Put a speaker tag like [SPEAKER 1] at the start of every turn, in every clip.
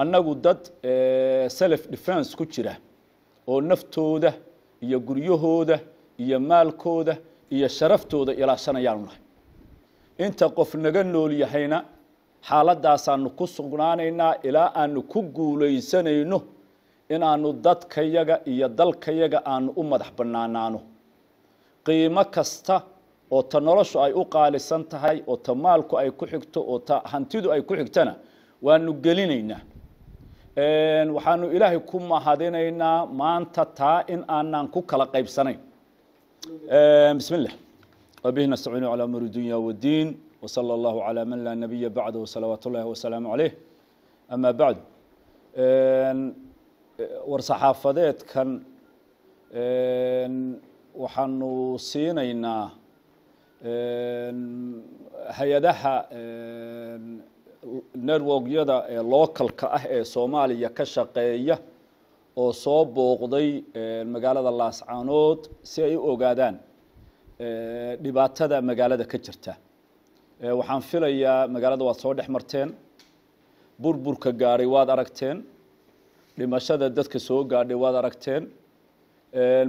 [SPEAKER 1] annagu dad self defense ku jira oo naftooda iyo guryahooda iyo maalkooda iyo sharaftooda ilaashanayaan nahay inta qof naga nool yahayna xaaladaas aanu ku sugnaanaynaa ilaa aanu ku guuleysanayno inaanu dadkayaga iyo dalkayaga aanu u madax bannaanaano qiimo kasta oo ta noloshu ay u qaalisan tahay oo ta maalku ay ku xigto oo ta hantidu ay ku xigtana waanu gelinaynaa waxaanu ilaahay ku mahadinaynaa maanta taa in aanan ku kala qaybsanayn bismillah وبه نستعين على أمور الدنيا والدين وصلى الله على من لا نبي بعده صلوات الله وسلامه عليه أما بعد ورصحافدات كان وحنو سينينا هيدها نروجيدا لوكال كأه سوماليا كشقية oo soo booqday magaalada Laascaanood si ay u ogaadaan dhibaatada magaalada ka jirta waxaan filayaa magaalada waa soo dhaxmarteen burburka gaaray waad aragteen dhimashada dadka soo gaadhay waad aragteen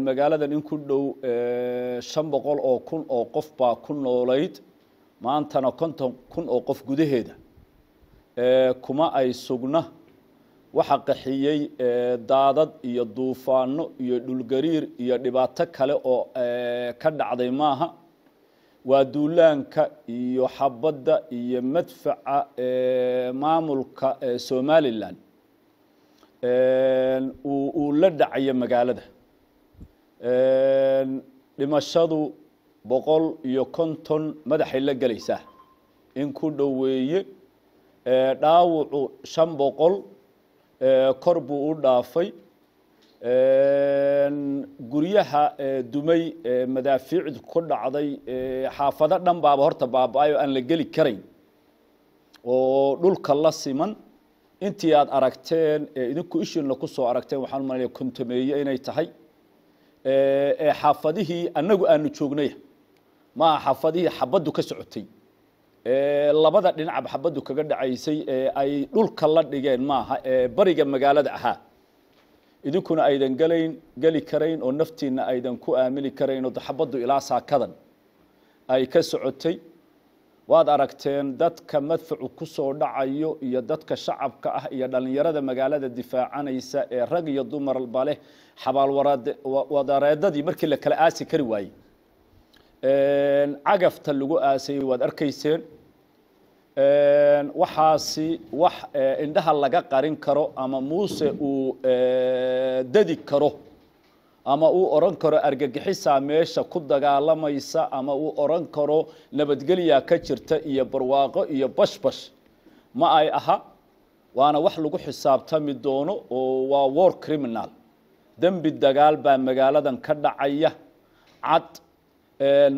[SPEAKER 1] magaaladan in ku dhow 500 oo kun oo qof baa ku noolayd maantana 50 kun oo qof gudaheeda kuma ay sugna waxa qaxiyay daadad iyo duufaano iyo dhulgariir iyo dhibaato kale oo ka dhacday maaha waa duulaanka iyo xabadda iyo madfaca maamulka Somaliland uu la dhacay magaalada dhimashadu 150 madaxay la galaysaa in ku dhoweeye dhaawacu 500 kor buu u dhaafay guryaha dumay madaafiicdu ku dhacday xaafado dhan baaba horta baabaayo aan la geli karayn oo dhulka la siman intii aad aragteen idinku ishiina ku soo aragteen waxaan umaleeyaa kuntameeye inay tahay xaafadihii annagu aanu joognay ma xaafadihii xabadu ka socotay labada dhinac xabadu kaga dhacaysay ay dhulka la dhigeen maaha bariga magaalada ahaa idinkuna aydan gali karayn oo naftiina aydan ku aamini karayn oo xabadu ilaa saakadan ay ka socotay waad aragteen dadka madfacu ku soo dhacayo iyo dadka shacabka ah iyo dhalinyarada magaalada difaacanaysa ee rag iyo dumar bale xabaal wadareedadii markii la kala aasi kari waayay cagafta lagu aasay waad arkayseen waxaasi wax indhaha laga qarin karo ama muuse uu dadi karo ama uu oran karo argagixisa meesha ku dagaalamaysa ama uu oran karo nabadgelya ka jirta iyo barwaaqo iyo bashbash ma ay aha waana wax lagu xisaabtami doono oo waa war criminal dambi dagaal baa magaaladan ka dhacaya cad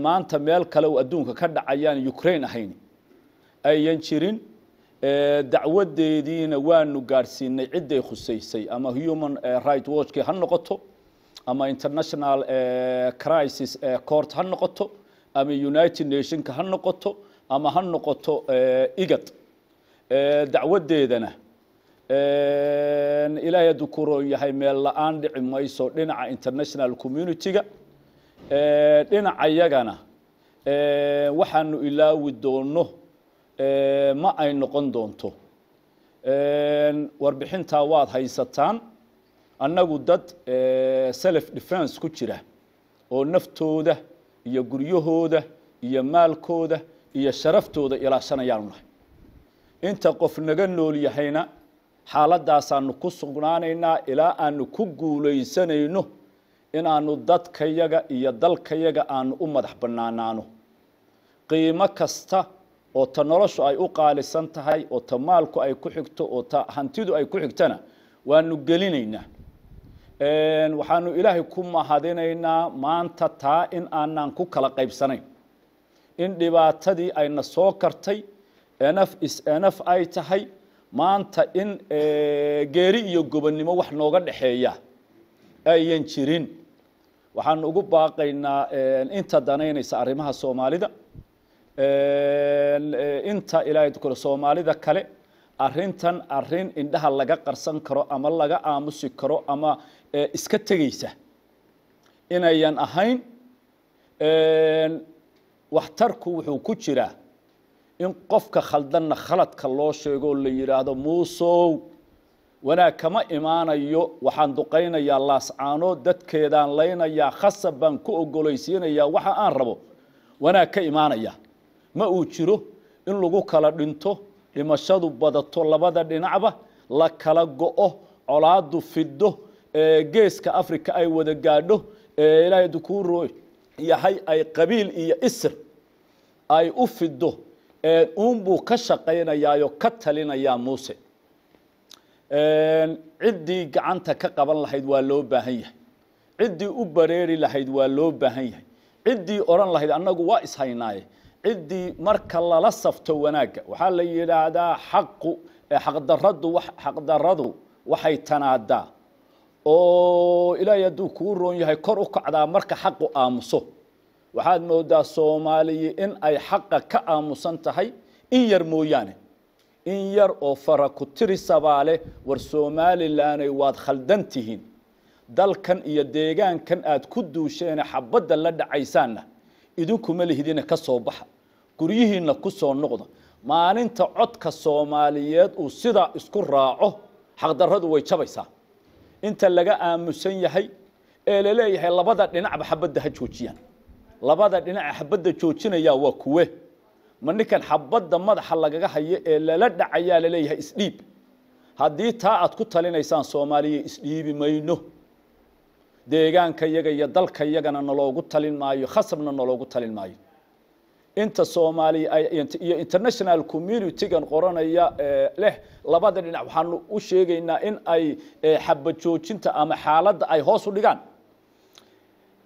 [SPEAKER 1] maanta meel kale oo adduunka ka dhacayaan Ukraine ahayn ayan jirin dacwadeediina waanu gaarsiinay ciday khusaysay ama human rights watch ka noqoto ama international crisis court ha noqoto ama united nations ka noqoto ama ha noqoto igad dacwadeedana ilaahay dukuro yahay meel la aan dhici mayso dhinaca international community-ga dhinaca yagana waxaanu ilaawi doono ma ay noqon doonto warbixinta waad haysataan annagu dad self defense ku jira oo naftooda iyo guryahooda iyo maalkooda iyo sharaftooda ilaashanayaan nahay inta qof naga nool yahayna xaaladaas aanu ku sugnaanaynaa ilaa aanu ku guuleysanayno inaanu dadkayaga iyo dalkayaga aanu u madax bannaanaano qiimo kasta oo ta noloshu ay u qaalisan tahay oo ta maalku ay ku xigto oo ta hantidu ay ku xigtana waanu gelinaynaa waxaanu ilaahay ku mahadinaynaa maanta taa in aanan ku kala qaybsanayn in dhibaatadii ayna soo kartay enough ay tahay maanta in geeri iyo gobonnimo wax nooga dhaxeeya ayan jirin waxaan ugu baaqaynaa inta danaynaysa arrimaha Soomaalida inta ilaahay ku Soomaalida kale arrintan arrin indhaha laga qarsan karo ama laga aamusi karo ama iska tegaysa inayan ahayn waxtarku wuxuu ku jiraa in qofka khaldanna khaladka loo sheego la yiraahdo muusow wanaag kama imaanayo waxaan duqaynayaa laascaano dadkeedaan laynayaa khasab baan ku ogolaysiinayaa waxa aan rabo wanaag ka imaanaya ma uu jiro in lagu kala dhinto dhimashadu badato labada dhinacba la kala go'o colaadu fido geeska Afrika ay wada gaadho ilaahay dukuuro yahay ay qabiil iyo isr ay u fido buu ka shaqeynayaayo ka talinayaa Muuse ciddii gacanta ka qaban lahayd waa loo baahan yahay ciddii u bareeri lahayd waa loo baahan yahay ciddii oran lahayd annagu waa ishaynaaye ciddii marka lala safto wanaaga waxaa la yiraahdaa xaqdarradu waxay tanaadaa oo ilaahay hadduu kuu roon yahay kor u kacdaa marka xaqu aamuso waxaad moodaa Soomaaliya in ay xaqa ka aamusan tahay in yar mooyaane in yar oo fara ku tirisabaale war Somaliland waad khaldantihiin dalkan iyo deegaankan aad ku duusheen xabada la dhacaysaana idinku ma lihidina ka soo baxa guriyihiina ku soo noqda maalinta codka Soomaaliyeed uu sida isku raaco xaqdarradu way jabaysaa inta laga aamusan yahay ee la leeyahay labada dhinacba xabada ha joojiyaan labada dhinac xabada joojinaya waa kuwe manikan xabada madaxa lagaga hayo ee la dhacaya la leeyahay isdhiib hadii taa aad ku talinaysaan Soomaaliya isdhiibi mayno deegaanka iyaga iyo dalka iyagana naloogu talin maayo khasabna naloogu talin maayo inta Soomaaliya iyo international community-gan qoranaya leh labada dhinac waxaan u sheegaynaa in ay xabad joojinta ama xaaladda ay hoos u dhigaan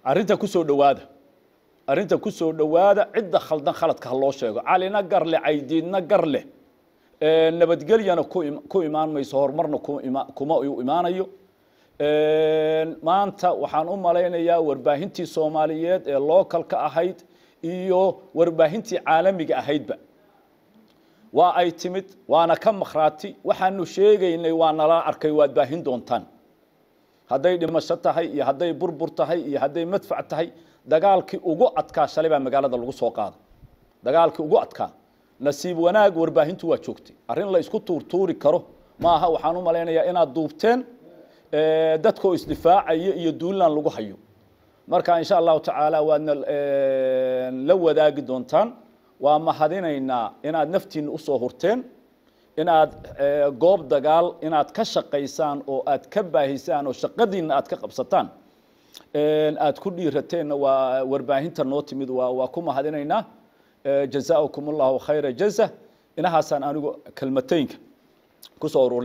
[SPEAKER 1] arinta ku soo dhawaada cidda khaldan khaladka loo sheego calina garle caydiidna garle nabadgelyana ku imaan mayso horumarna kuma imaanayo maanta waxaan u malaynayaa warbaahintii Soomaaliyeed ee localka ahayd iyo warbaahintii caalamiga ahaydba waa ay timid waana ka makhraati waxaanu sheegaynay waa nala arkay waad baahin doontaan hadday dhimasho tahay iyo hadday burbur tahay iyo hadday madfac tahay dagaalkii ugu adkaa shalay baa magaalada lagu soo qaaday dagaalkii ugu adkaa nasiib wanaag warbaahintu waa joogtay arrin la isku tuurtuuri karo ma aha waxaan u malaynayaa inaad duubteen dadkoo isdifaacaya iyo duulaan lagu hayo marka insha Allah taala waadna la wadaagi doontaan waa mahadinaynaa inaad naftiin u soo hurteen inaad goob dagaal inaad ka shaqeysaan oo aad ka baahisaan oo shaqadiina aad ka qabsataan aad ku dhiirateen waa warbaahinta noo timid waa ku mahadinaynaa jazaakumullahu khayra jaza inahaasaan anigu kalmataynka ku soo ururin